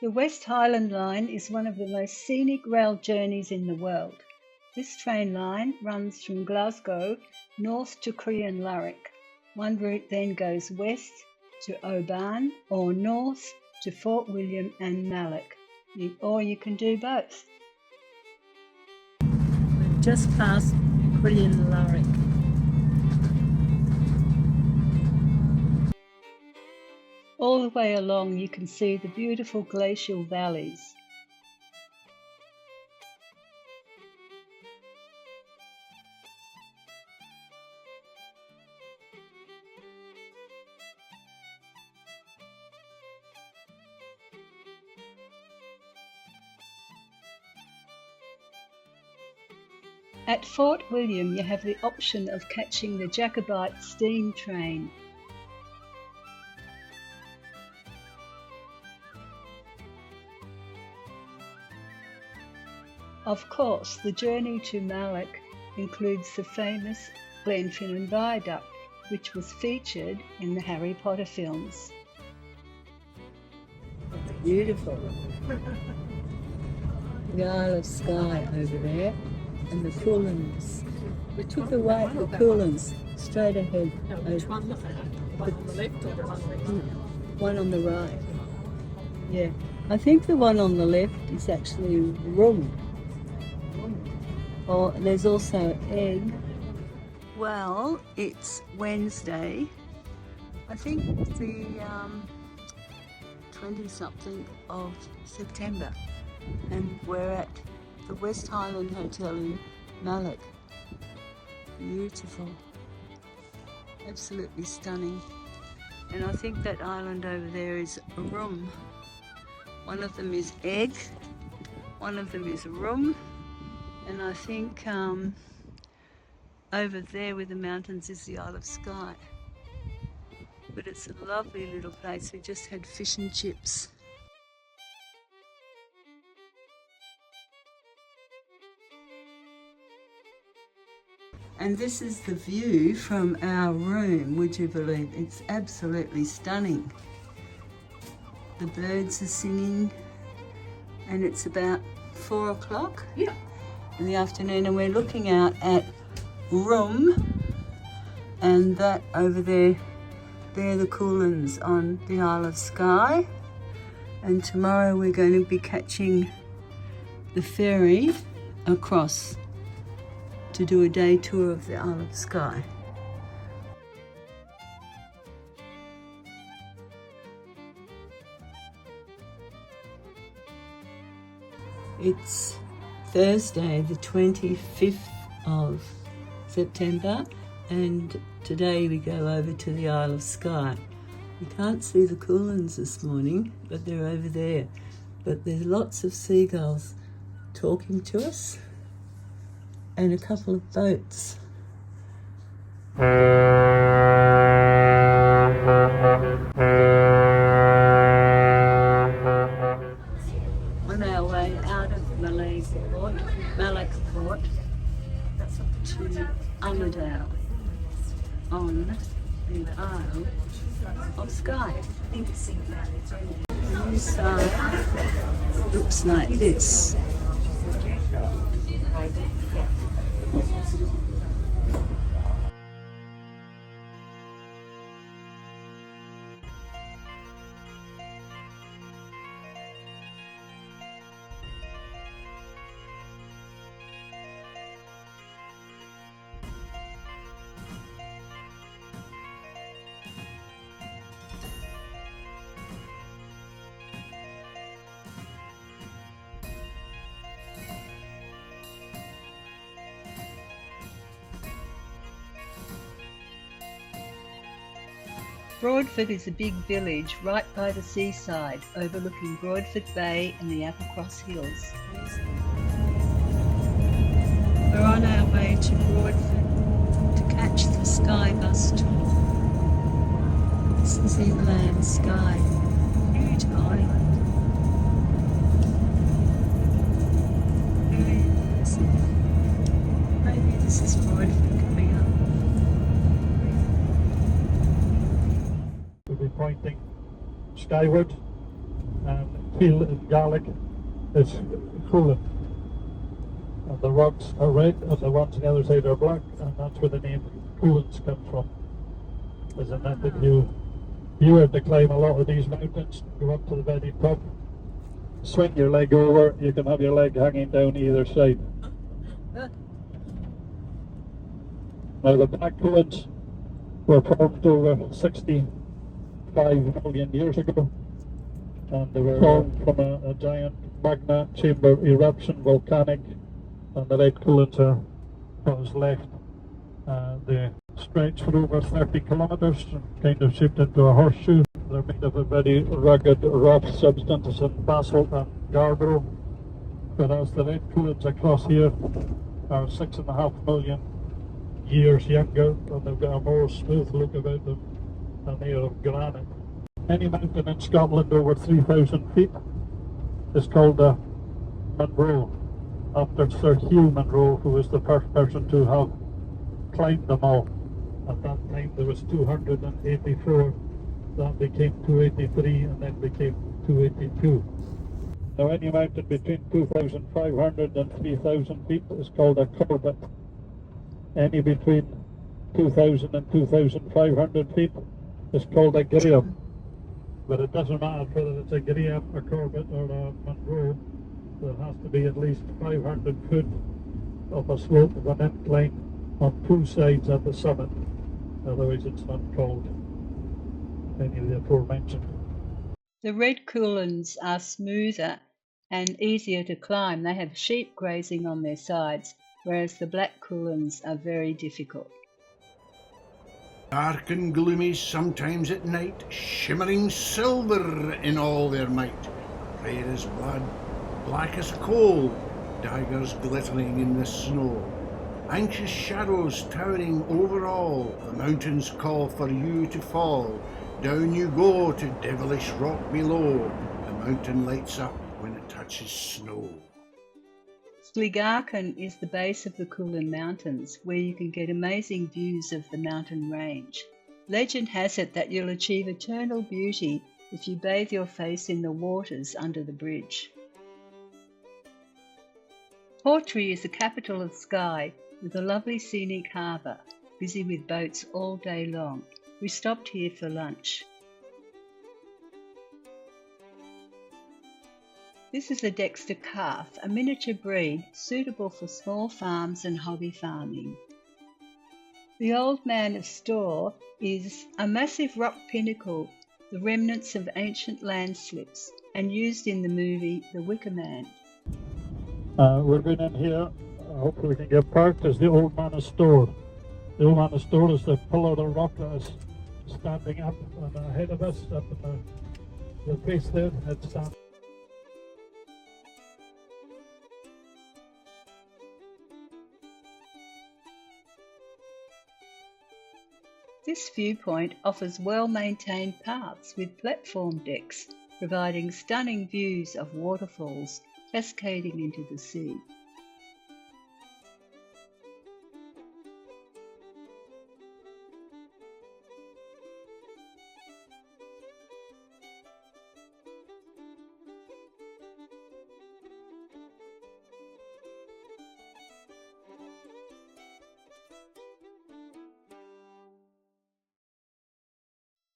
The West Highland Line is one of the most scenic rail journeys in the world. This train line runs from Glasgow north to Crianlarich. One route then goes west to Oban or north to Fort William and Mallaig, or you can do both. We've just passed Crianlarich. All the way along you can see the beautiful glacial valleys. At Fort William you have the option of catching the Jacobite steam train. Of course, the journey to Mallaig includes the famous Glenfinnan Viaduct, which was featured in the Harry Potter films. It's beautiful. The Isle of Skye over there, and the Coolins. We took the way the Coolins straight ahead. Which one? The one on the left or the one on the right? One on the right. Yeah, I think the one on the left is actually Rum. Oh, there's also egg. Well, it's Wednesday. I think the 20-something of September, and we're at the West Highland Hotel in Mallaig. Beautiful, absolutely stunning. And I think that island over there is Rum. One of them is Egg, one of them is Rum. And I think over there with the mountains is the Isle of Skye. But it's a lovely little place. We just had fish and chips. And this is the view from our room, would you believe? It's absolutely stunning. The birds are singing, and it's about 4 o'clock. Yeah. In the afternoon, and we're looking out at Rum, and that over there, they're the Coolins on the Isle of Skye. And tomorrow we're going to be catching the ferry across to do a day tour of the Isle of Skye. It's Thursday, the 25th of September, and today we go over to the Isle of Skye. We can't see the Coolins this morning, but they're over there. But there's lots of seagulls talking to us, and a couple of boats. On our way out of Mallaig Port to Armidale on the Isle of Skye. The new side looks like this. Broadford is a big village right by the seaside, overlooking Broadford Bay and the Applecross Hills. We're on our way to Broadford to catch the Skye bus tour. This is inland Skye, huge island. Very impressive. Maybe this is Broadford coming up. We'll be pointing skyward, and field in Mallaig is Coolin. And the rocks are red and the ones on the other side are black, and that's where the name Coolins comes from. Isn't that if you were to climb a lot of these mountains, go up to the very top, swing your leg over, you can have your leg hanging down either side. Now the Black Coolins were formed over 65 million years ago, and they were formed from a giant magma chamber eruption, volcanic, and the red coolins are what was left. They stretch for over 30 kilometres, kind of shaped into a horseshoe. They're made of a very rugged, rough substance in basalt and gabbro, whereas the red coolins across here are 6.5 million years younger, and they've got a more smooth look about them, and they are of granite. Any mountain in Scotland over 3,000 feet is called a Munro, after Sir Hugh Munro, who was the first person to have climbed them all. At that time there was 284, that became 283, and then became 282. Now any mountain between 2,500 and 3,000 feet is called a corbett. Any between 2,000 and 2,500 feet is called a graham. But it doesn't matter whether it's a graham, a corbett, or a Munro. There has to be at least 500 foot of a slope of an incline on two sides at the summit. Otherwise it's not called any of the aforementioned. The red coolins are smoother and easier to climb. They have sheep grazing on their sides, whereas the black coolins are very difficult. Dark and gloomy sometimes at night, shimmering silver in all their might, red as blood, black as coal, daggers glittering in the snow. Anxious shadows towering over all, the mountains call for you to fall. Down you go to devilish rock below, the mountain lights up when it touches snow. Skye is the base of the Coolin Mountains, where you can get amazing views of the mountain range. Legend has it that you'll achieve eternal beauty if you bathe your face in the waters under the bridge. Portree is the capital of Skye, with a lovely scenic harbour, busy with boats all day long. We stopped here for lunch. This is a Dexter calf, a miniature breed suitable for small farms and hobby farming. The Old Man of Store is a massive rock pinnacle, the remnants of ancient landslips, and used in the movie The Wicker Man. We're going in here, hopefully we can get parked, is the Old Man of Store. The Old Man of Store is the pillar of rock that is standing up and ahead of us, up in the base there. It's This viewpoint offers well-maintained paths with platform decks, providing stunning views of waterfalls cascading into the sea.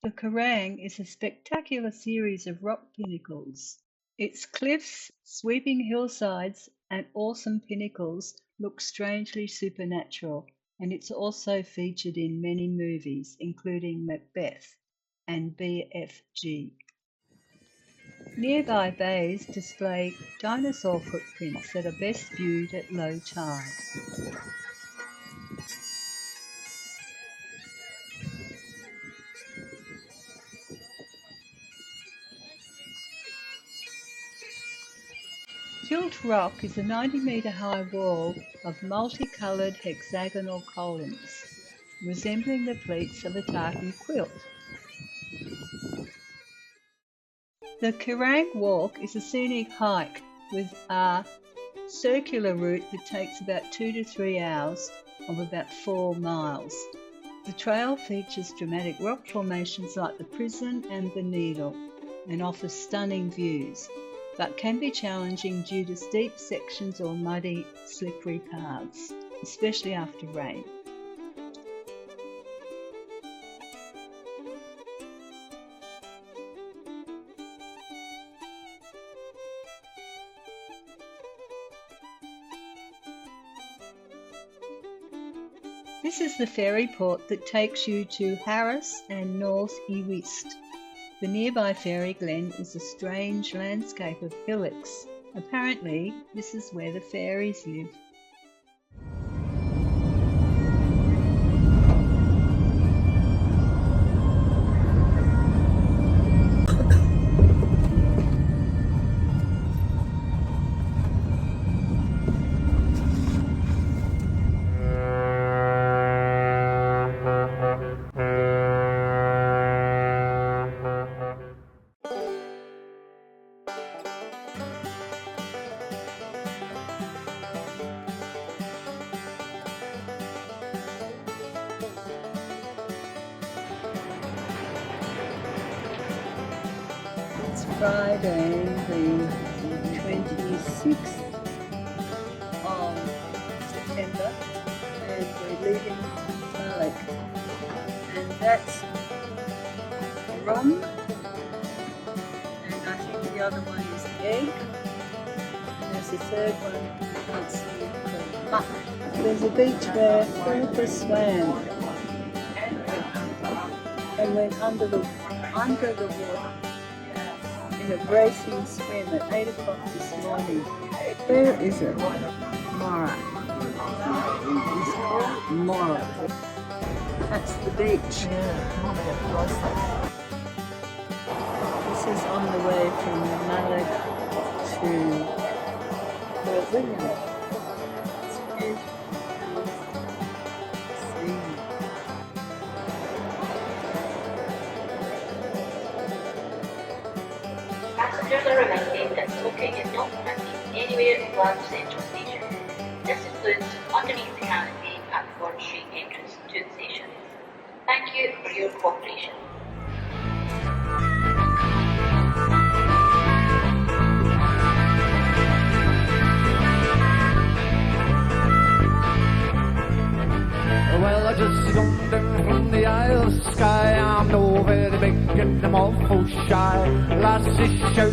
The Kerrang is a spectacular series of rock pinnacles. Its cliffs, sweeping hillsides, and awesome pinnacles look strangely supernatural, and it's also featured in many movies, including Macbeth and BFG. Nearby bays display dinosaur footprints that are best viewed at low tide. Tilt Rock is a 90-metre high wall of multicoloured hexagonal columns, resembling the pleats of a tartan quilt. The Kerrang Walk is a scenic hike with a circular route that takes about 2 to 3 hours of about 4 miles. The trail features dramatic rock formations like the Prison and the Needle and offers stunning views. but can be challenging due to steep sections or muddy, slippery paths, especially after rain. This is the ferry port that takes you to Harris and North Uist. The nearby ferry glen is a strange landscape of hillocks. Apparently, this is where the fairies live. It's Friday, the 26th of September, and we're leaving Mallaig. And that's rum, and I think the other one is egg, and there's a third one you can't see called muck. There's a beach where Philippa swam and went under the water in a bracing swim at 8 o'clock this morning. Where is it? Mora. It's called Mora. That's the beach. This is on the way from Mallaig to Port William. It's beautiful. Passengers are reminded that smoking is not permitted anywhere in Glasgow Central Station. This includes underneath the canopy at the Ford Street entrance to the station. Thank you for your cooperation. Well, I just come down from the Isle of Skye. I'm no very big and I'm awful shy. Lasses shout